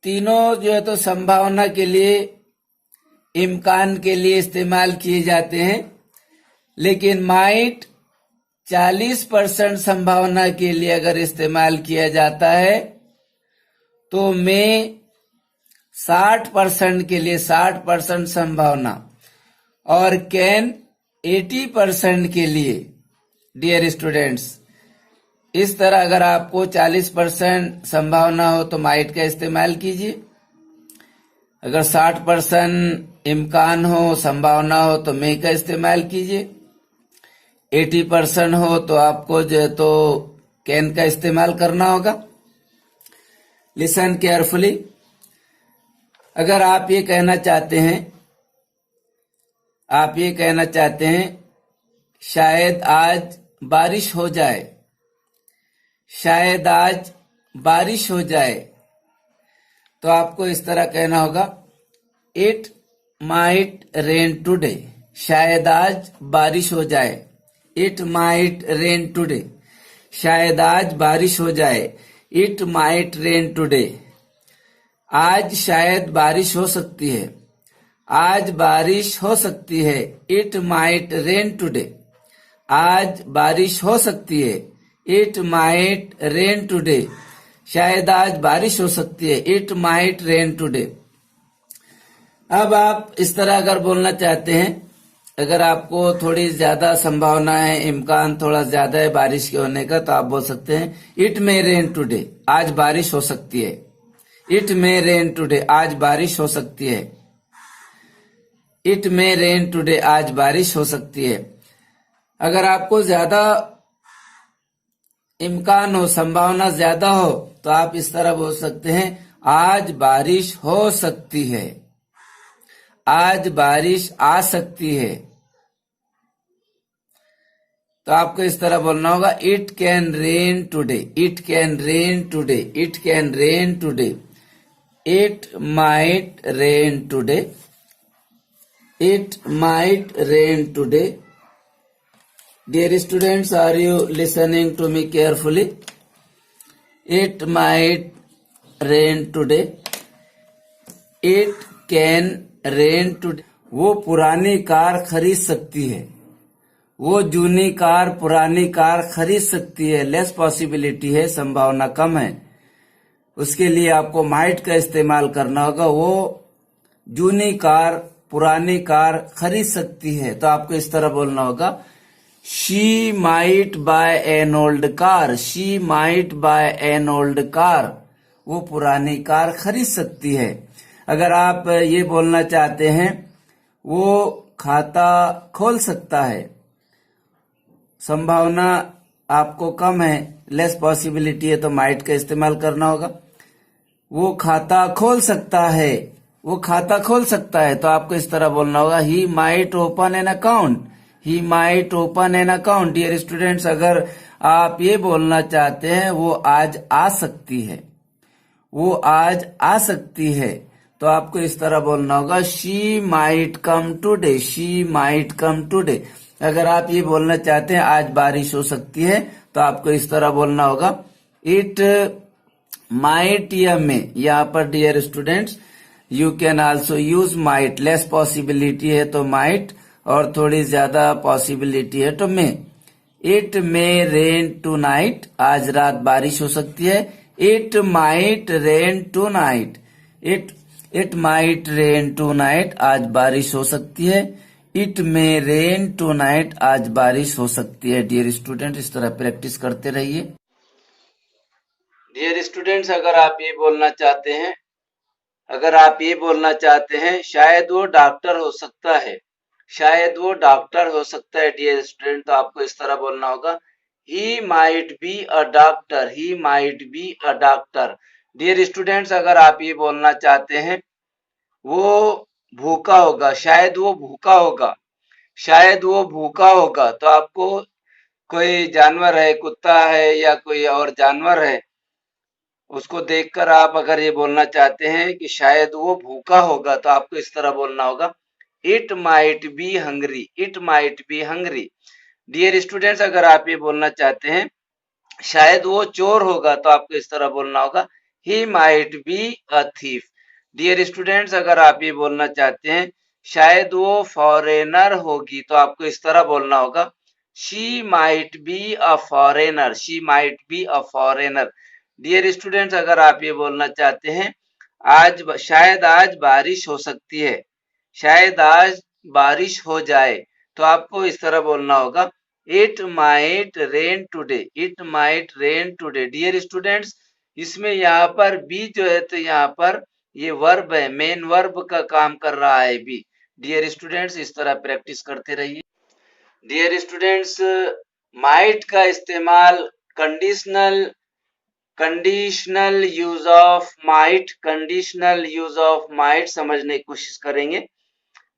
तीनों जो है तो संभावना के लिए, इम्कान के लिए इस्तेमाल किए जाते हैं, लेकिन माइट 40% संभावना के लिए अगर इस्तेमाल किया जाता है तो मे 60% के लिए 60% संभावना, और कैन 80% के लिए। डियर स्टूडेंट्स, इस तरह अगर आपको 40% संभावना हो तो माइट का इस्तेमाल कीजिए, अगर 60% इम्कान हो, संभावना हो तो मे का इस्तेमाल कीजिए, 80% हो तो आपको जो है तो कैन का इस्तेमाल करना होगा। Listen carefully. अगर आप ये कहना चाहते हैं शायद आज बारिश हो जाए, शायद आज बारिश हो जाए, तो आपको इस तरह कहना होगा, इट माइट रेन टुडे। शायद आज बारिश हो जाए, इट माइट रेन टुडे। शायद आज बारिश हो जाए, इट माइट रेन टुडे। आज शायद बारिश हो सकती है, आज बारिश हो सकती है, इट माइट रेन टुडे। आज बारिश हो सकती है, इट माइट रेन टुडे। शायद आज बारिश हो सकती है, इट माइट रेन टुडे। अब आप इस तरह अगर बोलना चाहते हैं, अगर आपको थोड़ी ज्यादा संभावना है, इम्कान थोड़ा ज्यादा है बारिश के होने का, तो आप बोल सकते हैं इट मे रेन टुडे। आज बारिश हो सकती है, इट मे रेन टुडे। आज बारिश हो सकती है, इट मे रेन टुडे। आज बारिश हो सकती है। अगर आपको ज्यादा इम्कान हो, संभावना ज्यादा हो, तो आप इस तरह बोल सकते हैं आज बारिश हो सकती है, आज बारिश आ सकती है। तो आपको इस तरह बोलना होगा, it can rain today, it can rain today, it can rain today, it might rain today, it might rain today. Dear students, are you listening to me carefully? It might rain today. It can rain today. वो पुरानी car खरीद सकती है, वो जूनी car पुरानी car खरीद सकती है। लेस पॉसिबिलिटी है, संभावना कम है, उसके लिए आपको माइट का इस्तेमाल करना होगा। वो जूनी कार पुरानी कार खरीद सकती है, तो आपको इस तरह बोलना होगा, She might buy an old car. She might buy an old car. वो पुरानी कार खरीद सकती है। अगर आप ये बोलना चाहते हैं वो खाता खोल सकता है, संभावना आपको कम है, लेस पॉसिबिलिटी है, तो माइट का इस्तेमाल करना होगा। वो खाता खोल सकता है, वो खाता खोल सकता है, तो आपको इस तरह बोलना होगा, He might open an account. He might open an account. Dear students, अगर आप ये बोलना चाहते हैं वो आज आ सकती है, वो आज आ सकती है, तो आपको इस तरह बोलना होगा, She might come today. She might come today. अगर आप ये बोलना चाहते हैं आज बारिश हो सकती है, तो आपको इस तरह बोलना होगा, It might या may। यहाँ पर dear students you can also use might. Less possibility है तो माइट, और थोड़ी ज्यादा पॉसिबिलिटी है तो may. It may rain tonight. आज रात बारिश हो सकती है, it might rain tonight. It might rain tonight. आज बारिश हो सकती है, it may rain tonight. आज बारिश हो सकती है। डियर स्टूडेंट, इस तरह प्रैक्टिस करते रहिए। डियर स्टूडेंट्स, अगर आप ये बोलना चाहते हैं शायद वो डॉक्टर हो सकता है, शायद वो डॉक्टर हो सकता है डियर स्टूडेंट, तो आपको इस तरह बोलना होगा, he might be a doctor, he might be a doctor. Dear students, अगर आप ये बोलना चाहते हैं वो भूखा होगा, शायद वो भूखा होगा, शायद वो भूखा होगा, तो आपको कोई जानवर है, कुत्ता है या कोई और जानवर है, उसको देखकर आप अगर ये बोलना चाहते हैं कि शायद वो भूखा होगा, तो आपको इस तरह बोलना होगा, it might be hungry, it might be hungry. Dear students, अगर आप ये बोलना चाहते हैं शायद वो चोर होगा, तो आपको इस तरह बोलना होगा, he might be a thief. Dear students, अगर आप ये बोलना चाहते हैं शायद वो फॉरेनर होगी, तो आपको इस तरह बोलना होगा, she might be a foreigner, she might be a foreigner. Dear students, अगर आप ये बोलना चाहते हैं शायद आज बारिश हो सकती है, शायद आज बारिश हो जाए, तो आपको इस तरह बोलना होगा, it might rain today, it might rain today. Dear students, इसमें यहाँ पर बी जो है, तो यहाँ पर ये वर्ब है, मेन वर्ब का काम कर रहा है बी। डियर स्टूडेंट्स, इस तरह प्रैक्टिस करते रहिए। डियर स्टूडेंट्स, माइट का इस्तेमाल conditional conditional use of might, conditional use of might समझने की कोशिश करेंगे।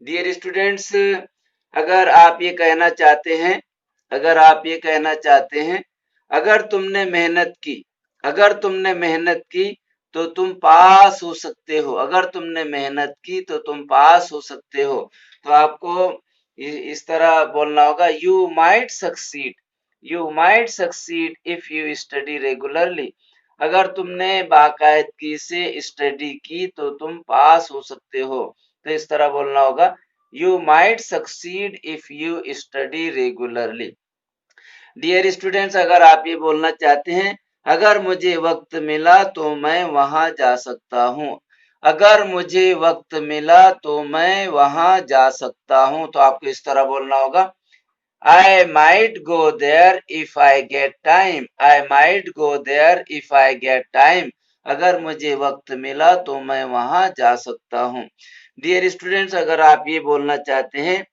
डियर स्टूडेंट्स, अगर आप ये कहना चाहते हैं, अगर आप ये कहना चाहते हैं, अगर तुमने मेहनत की, अगर तुमने मेहनत की तो तुम पास हो सकते हो, अगर तुमने मेहनत की तो तुम पास हो सकते हो, तो आपको इस तरह बोलना होगा, you might succeed, you might succeed if you study regularly. अगर तुमने बाकायदगी से स्टडी की तो तुम पास हो सकते हो, तो इस तरह बोलना होगा, you might succeed if you study regularly। Dear students, अगर आप ये बोलना चाहते हैं, अगर मुझे वक्त मिला तो मैं वहां जा सकता हूं, अगर मुझे वक्त मिला तो मैं वहां जा सकता हूं, तो आपको इस तरह बोलना होगा, I might go there if I get time, I might go there if I get time। अगर मुझे वक्त मिला तो मैं वहां जा सकता हूं। डियर स्टूडेंट्स, अगर आप ये बोलना चाहते हैं,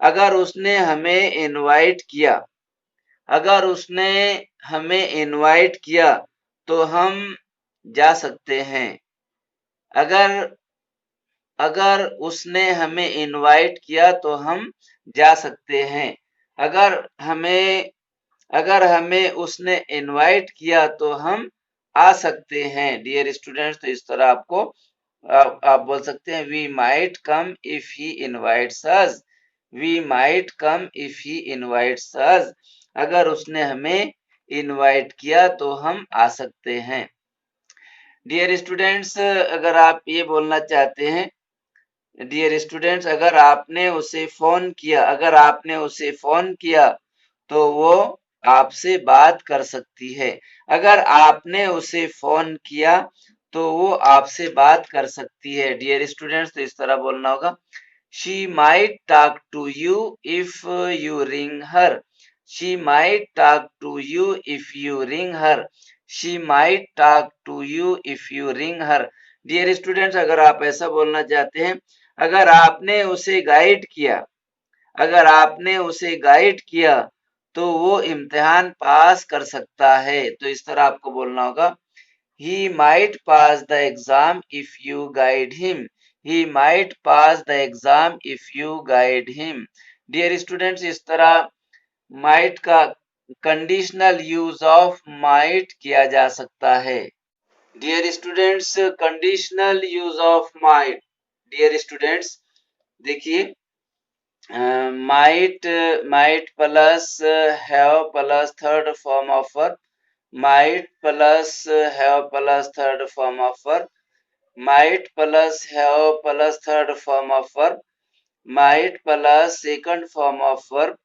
अगर उसने हमें इनवाइट किया, अगर उसने हमें इनवाइट किया तो हम जा सकते हैं, अगर अगर उसने हमें इनवाइट किया तो हम जा सकते हैं, अगर हमें अगर हमें उसने इनवाइट किया तो हम आ सकते हैं। डियर स्टूडेंट्स, तो इस तरह आप बोल सकते हैं, we might come if he invites us, we might come if he invites us. अगर उसने हमें इनवाइट किया तो हम आ सकते हैं। डियर स्टूडेंट्स, अगर आप ये बोलना चाहते हैं, डियर स्टूडेंट्स, अगर आपने उसे फोन किया, अगर आपने उसे फोन किया तो वो आपसे बात कर सकती है, अगर आपने उसे फोन किया तो वो आपसे बात कर सकती है। डियर स्टूडेंट्स, तो इस तरह बोलना होगा, she might talk to you if you ring her, she might talk to you if you ring her, she might talk to you if you ring her. Dear students, अगर आप ऐसा बोलना चाहते हैं, अगर आपने उसे गाइड किया, अगर आपने उसे गाइड किया तो वो इम्तिहान पास कर सकता है, तो इस तरह आपको बोलना होगा, he might pass the exam if you guide him, he might pass the exam if you guide him। Dear students, इस तरह might का कंडीशनल यूज ऑफ might किया जा सकता है। Dear students, conditional use of might, dear students देखिए, might plus have plus third form of verb, might plus have plus third form of verb, might plus have plus third form of verb, might plus second form of verb,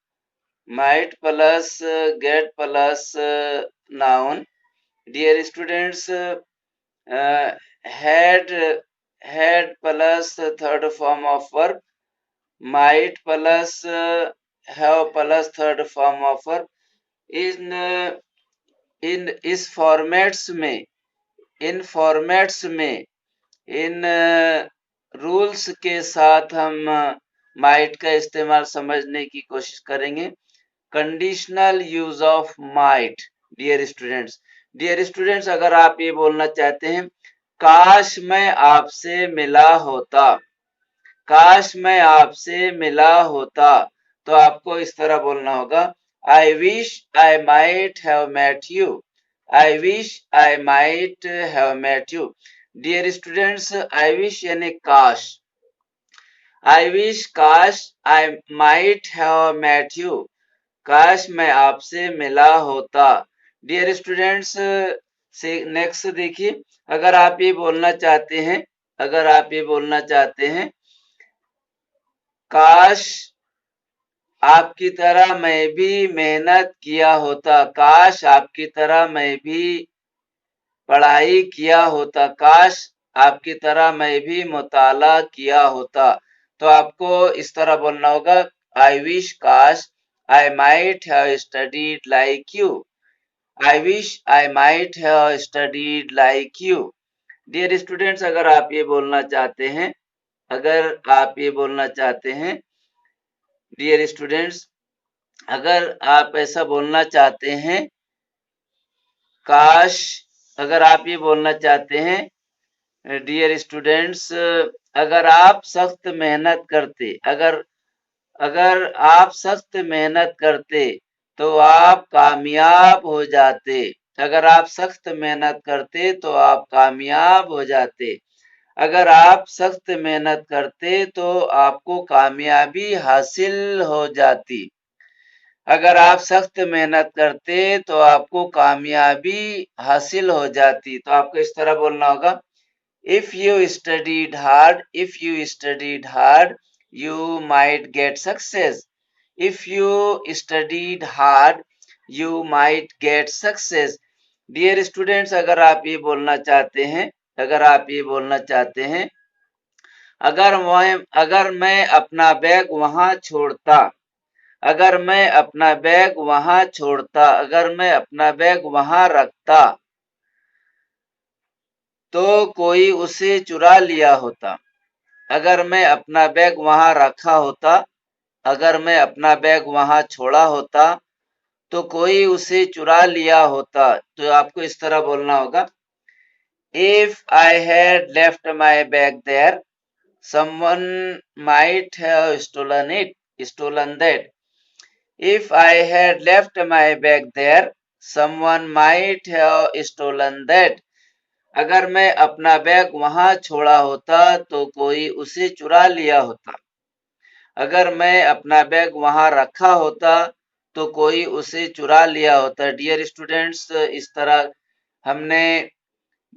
might plus get plus noun. Dear students, had plus third form of verb, might plus have plus third form of verb. इन इन इस formats में, इन formats में, इन rules के साथ हम might का इस्तेमाल समझने की कोशिश करेंगे। Conditional use of might, dear students, dear students, अगर आप ये बोलना चाहते हैं, काश मैं आपसे मिला होता, काश मैं आपसे मिला होता, तो आपको इस तरह बोलना होगा, I wish I might have met you, I wish I might have met you. Dear students, I wish यानी काश, आई विश काश I might have met you, काश मैं आपसे मिला होता। डियर स्टूडेंट्स, से नेक्स्ट देखिए, अगर आप ये बोलना चाहते हैं, अगर आप ये बोलना चाहते हैं, काश आपकी तरह मैं भी मेहनत किया होता, काश आपकी तरह मैं भी पढ़ाई किया होता, काश आपकी तरह मैं भी मुताला किया होता। तो आपको इस तरह बोलना होगा, आई विश काश I might have studied like you, I wish I might have studied like you. Dear students, अगर आप ये बोलना चाहते हैं, अगर आप ये बोलना चाहते हैं, डियर स्टूडेंट्स, अगर आप ऐसा बोलना चाहते हैं, काश, अगर आप ये बोलना चाहते हैं, डियर स्टूडेंट्स, अगर आप सख्त मेहनत करते, अगर अगर आप सख्त मेहनत करते तो आप कामयाब हो जाते, अगर आप सख्त मेहनत करते तो आप कामयाब हो जाते, अगर आप सख्त मेहनत करते तो आपको कामयाबी हासिल हो जाती, अगर आप सख्त मेहनत करते तो आपको कामयाबी हासिल हो जाती। तो आपको इस तरह बोलना होगा, if you studied hard, if you studied hard you might get success, if you studied hard you might get success. Dear students, अगर आप ये बोलना चाहते हैं, अगर आप ये बोलना चाहते हैं, अगर मैं अपना बैग वहां छोड़ता, अगर मैं अपना बैग वहां छोड़ता, अगर मैं अपना बैग वहां रखता तो कोई उसे चुरा लिया होता, अगर मैं अपना बैग वहां रखा होता, अगर मैं अपना बैग वहां छोड़ा होता तो कोई उसे चुरा लिया होता। तो आपको इस तरह बोलना होगा, if I had left my bag there someone might have stolen that. If I had left my bag there, someone might have stolen that. अगर मैं अपना बैग वहां छोड़ा होता तो कोई उसे चुरा लिया होता, अगर मैं अपना बैग वहां रखा होता तो कोई उसे चुरा लिया होता। डियर स्टूडेंट्स, इस तरह हमने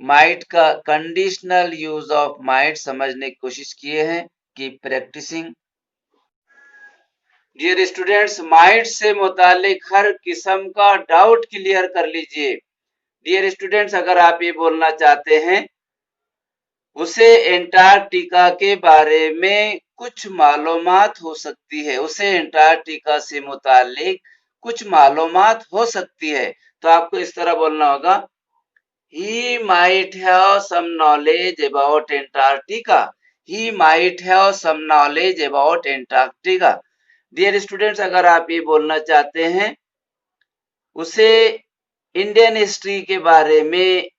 माइट का कंडीशनल यूज ऑफ माइट समझने की कोशिश किए हैं कि practising. Dear students, might say मुतालिक हर किस्म का डाउट क्लियर कर लीजिए। डियर स्टूडेंट्स, अगर आप ये बोलना चाहते हैं, उसे एंटार्क्टिका के बारे में कुछ मालूमात हो सकती है, उसे एंटार्क्टिका से मुतालिक कुछ मालूमात हो सकती है। तो आपको इस तरह बोलना होगा, he might have some knowledge about Antarctica. He might have some knowledge about Antarctica. Dear students, अगर आप ये बोलना चाहते हैं, उसे इंडियन हिस्ट्री के बारे में,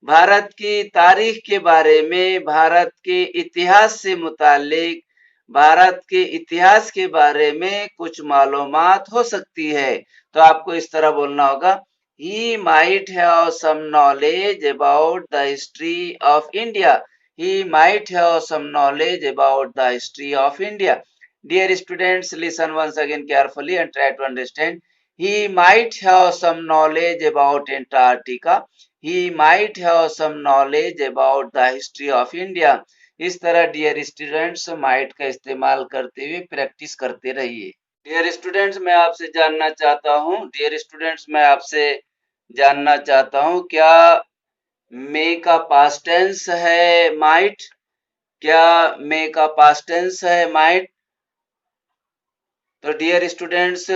भारत की तारीख के बारे में, भारत के इतिहास से मुतालिक, भारत के इतिहास के बारे में कुछ मालूमात हो सकती है। तो आपको इस तरह बोलना होगा, he might have some knowledge about the history of India. He might have some knowledge about the history of India. Dear students, listen once again carefully and try to understand. He might have some knowledge about Antarctica. He might have some knowledge about the history of India. इस तरह dear students might का इस्तेमाल करते हुए practice करते रहिए। Dear students, मैं आपसे जानना चाहता हूं, डियर स्टूडेंट्स मैं आपसे जानना चाहता हूं, क्या मे का पास्ट टेंस है माइट? क्या मे का पास्ट टेंस है माइट? तो डियर स्टूडेंट्स,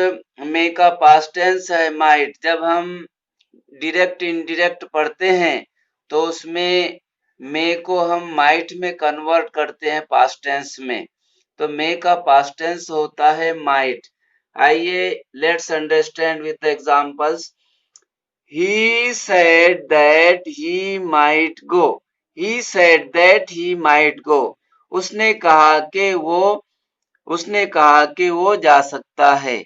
मे का पास्ट टेंस है माइट। जब हम डायरेक्ट इनडायरेक्ट पढ़ते हैं तो उसमें मे को हम माइट में कन्वर्ट करते हैं पास्ट टेंस में। तो मे का पास्ट टेंस होता है माइट। आइए let's understand with examples. He said that he might go. He said that he might go. उसने कहा कि वो जा सकता है।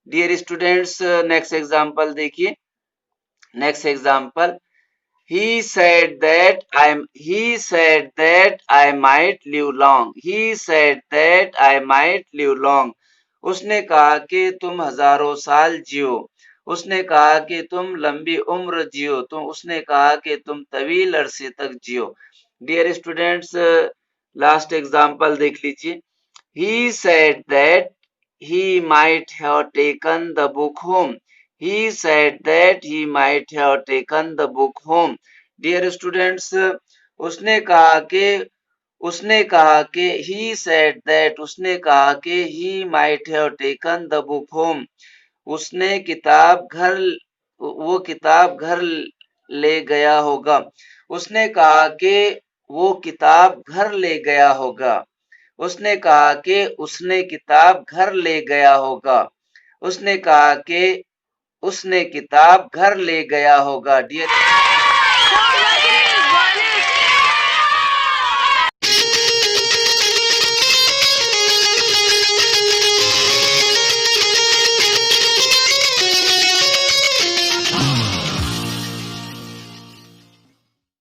डियर स्टूडेंट्स, नेक्स्ट एग्जांपल देखिए। Next example, he said that I might live long. He said that I might live long. उसने कहा कि तुम हजारों साल जियो। उसने कहा कि तुम लंबी उम्र जियो, उसने कहा कि तुम तवील अरसे तक जियो। डियर स्टूडेंट्स, लास्ट एग्जाम्पल देख लीजिए। He said that he might have taken the book home. He said that he might have taken the book home. Dear students, उसने कहा कि he said that उसने कहा कि he might have taken the book home. उसने किताब घर वो किताब घर ले गया होगा। उसने कहा कि वो किताब घर ले गया होगा। उसने कहा कि उसने किताब घर ले गया होगा। उसने कहा कि उसने किताब घर ले गया होगा। डियर